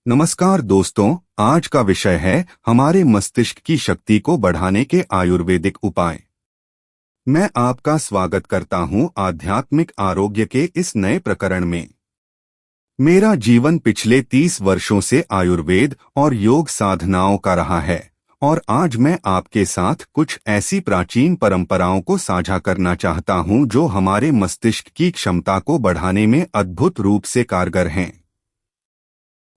नमस्कार दोस्तों, आज का विषय है हमारे मस्तिष्क की शक्ति को बढ़ाने के आयुर्वेदिक उपाय। मैं आपका स्वागत करता हूं आध्यात्मिक आरोग्य के इस नए प्रकरण में। मेरा जीवन पिछले 30 वर्षों से आयुर्वेद और योग साधनाओं का रहा है और आज मैं आपके साथ कुछ ऐसी प्राचीन परंपराओं को साझा करना चाहता हूं जो हमारे मस्तिष्क की क्षमता को बढ़ाने में अद्भुत रूप से कारगर हैं।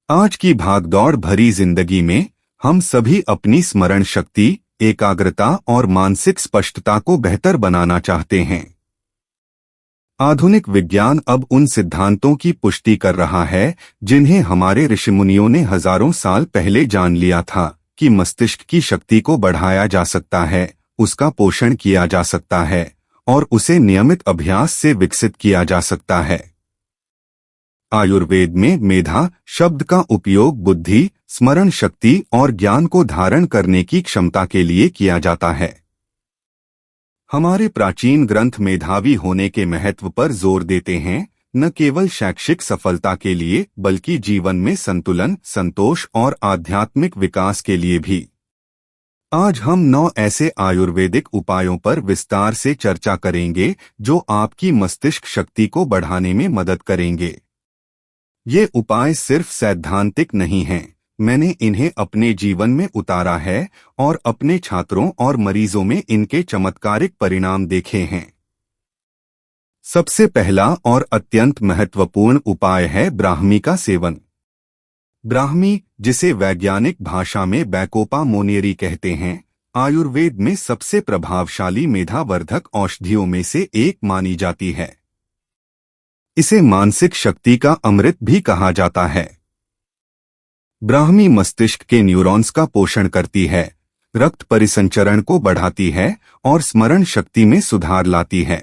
आज की भागदौड़ भरी जिंदगी में हम सभी अपनी स्मरण शक्ति, एकाग्रता और मानसिक स्पष्टता को बेहतर बनाना चाहते हैं। आधुनिक विज्ञान अब उन सिद्धांतों की पुष्टि कर रहा है जिन्हें हमारे ऋषिमुनियों ने हजारों साल पहले जान लिया था कि मस्तिष्क की शक्ति को बढ़ाया जा सकता है, उसका पोषण किया जा सकता है और उसे नियमित अभ्यास से विकसित किया जा सकता है। आयुर्वेद में मेधा शब्द का उपयोग बुद्धि, स्मरण शक्ति और ज्ञान को धारण करने की क्षमता के लिए किया जाता है। हमारे प्राचीन ग्रंथ मेधावी होने के महत्व पर जोर देते हैं, न केवल शैक्षिक सफलता के लिए बल्कि जीवन में संतुलन, संतोष और आध्यात्मिक विकास के लिए भी। आज हम 9 ऐसे आयुर्वेदिक उपायों पर विस्तार से चर्चा करेंगे जो आपकी मस्तिष्क शक्ति को बढ़ाने में मदद करेंगे। ये उपाय सिर्फ सैद्धांतिक नहीं हैं, मैंने इन्हें अपने जीवन में उतारा है और अपने छात्रों और मरीजों में इनके चमत्कारिक परिणाम देखे हैं। सबसे पहला और अत्यंत महत्वपूर्ण उपाय है ब्राह्मी का सेवन। ब्राह्मी, जिसे वैज्ञानिक भाषा में बैकोपा मोनियरी कहते हैं, आयुर्वेद में सबसे प्रभावशाली मेधावर्धक औषधियों में से एक मानी जाती है। इसे मानसिक शक्ति का अमृत भी कहा जाता है। ब्राह्मी मस्तिष्क के न्यूरॉन्स का पोषण करती है, रक्त परिसंचरण को बढ़ाती है और स्मरण शक्ति में सुधार लाती है।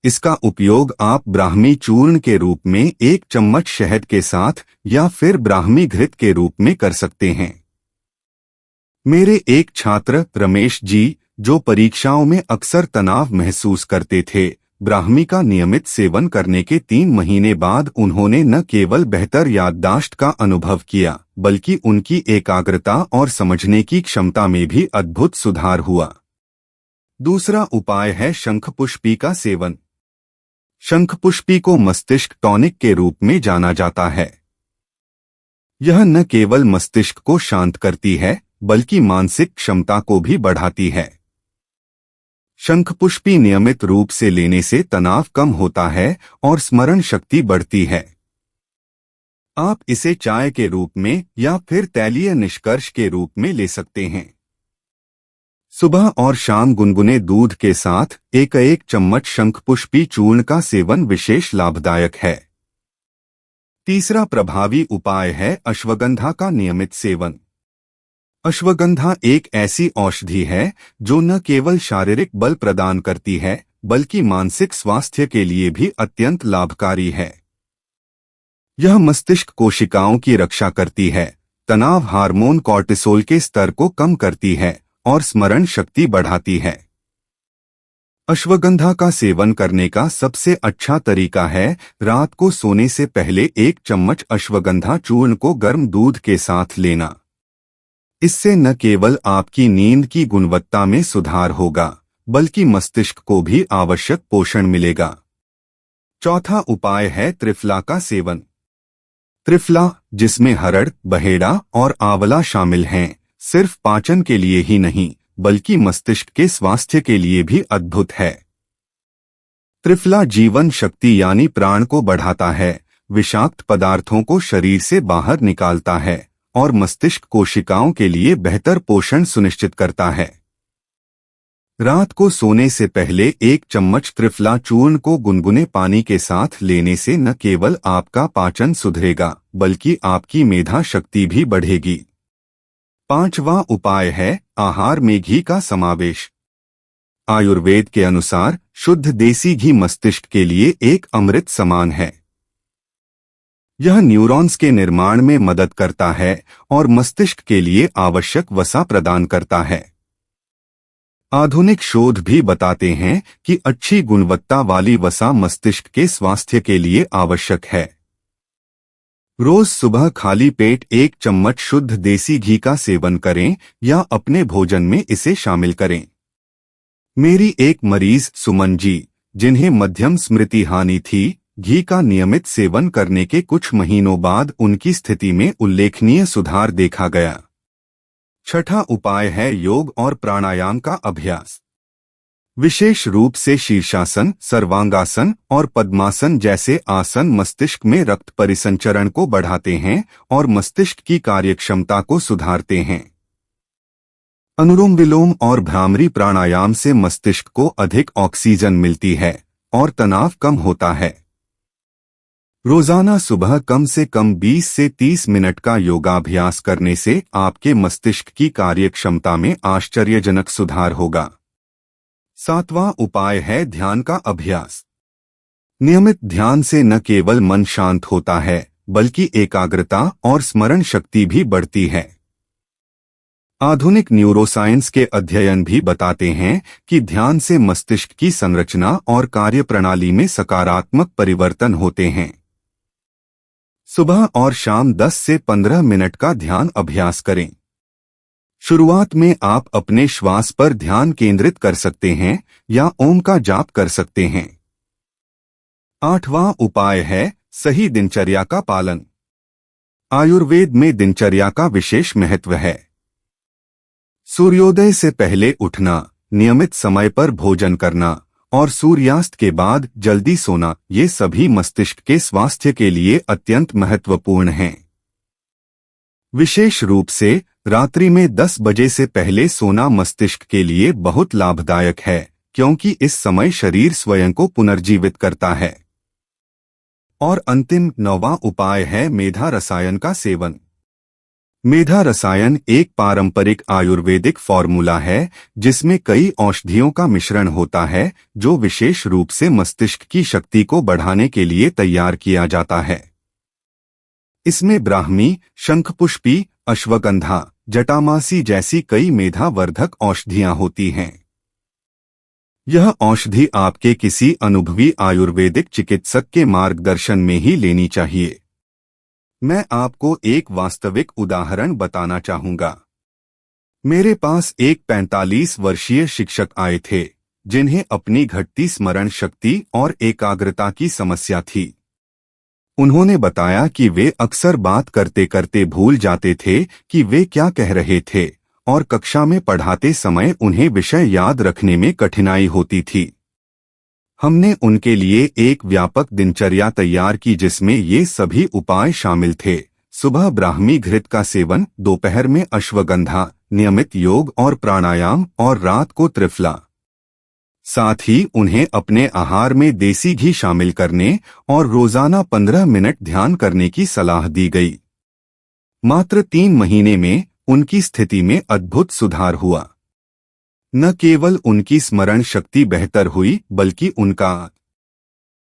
इसका उपयोग आप ब्राह्मी चूर्ण के रूप में 1 चम्मच शहद के साथ या फिर ब्राह्मी घृत के रूप में कर सकते हैं। मेरे एक छात्र रमेश जी, जो परीक्षाओं में अक्सर तनाव महसूस करते थे, ब्राह्मी का नियमित सेवन करने के 3 महीने बाद उन्होंने न केवल बेहतर याददाश्त का अनुभव किया बल्कि उनकी एकाग्रता और समझने की क्षमता में भी अद्भुत सुधार हुआ। दूसरा उपाय है शंखपुष्पी का सेवन। शंखपुष्पी को मस्तिष्क टॉनिक के रूप में जाना जाता है। यह न केवल मस्तिष्क को शांत करती है बल्कि मानसिक क्षमता को भी बढ़ाती है। शंखपुष्पी नियमित रूप से लेने से तनाव कम होता है और स्मरण शक्ति बढ़ती है। आप इसे चाय के रूप में या फिर तैलीय निष्कर्ष के रूप में ले सकते हैं। सुबह और शाम गुनगुने दूध के साथ 1 चम्मच शंखपुष्पी चूर्ण का सेवन विशेष लाभदायक है। तीसरा प्रभावी उपाय है अश्वगंधा का नियमित सेवन। अश्वगंधा एक ऐसी औषधि है जो न केवल शारीरिक बल प्रदान करती है बल्कि मानसिक स्वास्थ्य के लिए भी अत्यंत लाभकारी है। यह मस्तिष्क कोशिकाओं की रक्षा करती है, तनाव हार्मोन कॉर्टिसोल के स्तर को कम करती है और स्मरण शक्ति बढ़ाती है। अश्वगंधा का सेवन करने का सबसे अच्छा तरीका है रात को सोने से पहले 1 चम्मच अश्वगंधा चूर्ण को गर्म दूध के साथ लेना। इससे न केवल आपकी नींद की गुणवत्ता में सुधार होगा बल्कि मस्तिष्क को भी आवश्यक पोषण मिलेगा। चौथा उपाय है त्रिफला का सेवन। त्रिफला, जिसमें हरड़, बहेड़ा और आंवला शामिल हैं, सिर्फ पाचन के लिए ही नहीं बल्कि मस्तिष्क के स्वास्थ्य के लिए भी अद्भुत है। त्रिफला जीवन शक्ति यानी प्राण को बढ़ाता है, विषाक्त पदार्थों को शरीर से बाहर निकालता है और मस्तिष्क कोशिकाओं के लिए बेहतर पोषण सुनिश्चित करता है। रात को सोने से पहले 1 चम्मच त्रिफला चूर्ण को गुनगुने पानी के साथ लेने से न केवल आपका पाचन सुधरेगा बल्कि आपकी मेधा शक्ति भी बढ़ेगी। पांचवा उपाय है आहार में घी का समावेश। आयुर्वेद के अनुसार शुद्ध देसी घी मस्तिष्क के लिए एक अमृत समान है। यह न्यूरॉन्स के निर्माण में मदद करता है और मस्तिष्क के लिए आवश्यक वसा प्रदान करता है। आधुनिक शोध भी बताते हैं कि अच्छी गुणवत्ता वाली वसा मस्तिष्क के स्वास्थ्य के लिए आवश्यक है। रोज सुबह खाली पेट 1 चम्मच शुद्ध देसी घी का सेवन करें या अपने भोजन में इसे शामिल करें। मेरी एक मरीज सुमन जी, जिन्हें मध्यम स्मृति हानि थी, घी का नियमित सेवन करने के कुछ महीनों बाद उनकी स्थिति में उल्लेखनीय सुधार देखा गया। छठा उपाय है योग और प्राणायाम का अभ्यास। विशेष रूप से शीर्षासन, सर्वांगासन और पद्मासन जैसे आसन मस्तिष्क में रक्त परिसंचरण को बढ़ाते हैं और मस्तिष्क की कार्यक्षमता को सुधारते हैं। अनुलोम विलोम और भ्रामरी प्राणायाम से मस्तिष्क को अधिक ऑक्सीजन मिलती है और तनाव कम होता है। रोजाना सुबह कम से कम 20 से 30 मिनट का योगाभ्यास करने से आपके मस्तिष्क की कार्यक्षमता में आश्चर्यजनक सुधार होगा। सातवां उपाय है ध्यान का अभ्यास। नियमित ध्यान से न केवल मन शांत होता है, बल्कि एकाग्रता और स्मरण शक्ति भी बढ़ती है। आधुनिक न्यूरोसाइंस के अध्ययन भी बताते हैं कि ध्यान से मस्तिष्क की संरचना और कार्यप्रणाली में सकारात्मक परिवर्तन होते हैं। सुबह और शाम 10 से 15 मिनट का ध्यान अभ्यास करें। शुरुआत में आप अपने श्वास पर ध्यान केंद्रित कर सकते हैं या ओम का जाप कर सकते हैं। आठवां उपाय है सही दिनचर्या का पालन। आयुर्वेद में दिनचर्या का विशेष महत्व है। सूर्योदय से पहले उठना, नियमित समय पर भोजन करना और सूर्यास्त के बाद जल्दी सोना, ये सभी मस्तिष्क के स्वास्थ्य के लिए अत्यंत महत्वपूर्ण हैं। विशेष रूप से रात्रि में 10 बजे से पहले सोना मस्तिष्क के लिए बहुत लाभदायक है, क्योंकि इस समय शरीर स्वयं को पुनर्जीवित करता है। और अंतिम 9वां उपाय है मेधा रसायन का सेवन। मेधा रसायन एक पारंपरिक आयुर्वेदिक फॉर्मूला है जिसमें कई औषधियों का मिश्रण होता है, जो विशेष रूप से मस्तिष्क की शक्ति को बढ़ाने के लिए तैयार किया जाता है। इसमें ब्राह्मी, शंखपुष्पी, अश्वगंधा, जटामासी जैसी कई मेधावर्धक औषधियां होती हैं। यह औषधि आपके किसी अनुभवी आयुर्वेदिक चिकित्सक के मार्गदर्शन में ही लेनी चाहिए। मैं आपको एक वास्तविक उदाहरण बताना चाहूंगा। मेरे पास एक 45 वर्षीय शिक्षक आए थे, जिन्हें अपनी घटती स्मरण शक्ति और एकाग्रता की समस्या थी। उन्होंने बताया कि वे अक्सर बात करते करते भूल जाते थे कि वे क्या कह रहे थे और कक्षा में पढ़ाते समय उन्हें विषय याद रखने में कठिनाई होती थी। हमने उनके लिए एक व्यापक दिनचर्या तैयार की जिसमें ये सभी उपाय शामिल थे। सुबह ब्राह्मी घृत का सेवन, दोपहर में अश्वगंधा, नियमित योग और प्राणायाम और रात को त्रिफला। साथ ही उन्हें अपने आहार में देसी घी शामिल करने और रोजाना 15 मिनट ध्यान करने की सलाह दी गई। मात्र 3 महीने में उनकी स्थिति में अद्भुत सुधार हुआ। न केवल उनकी स्मरण शक्ति बेहतर हुई, बल्कि उनका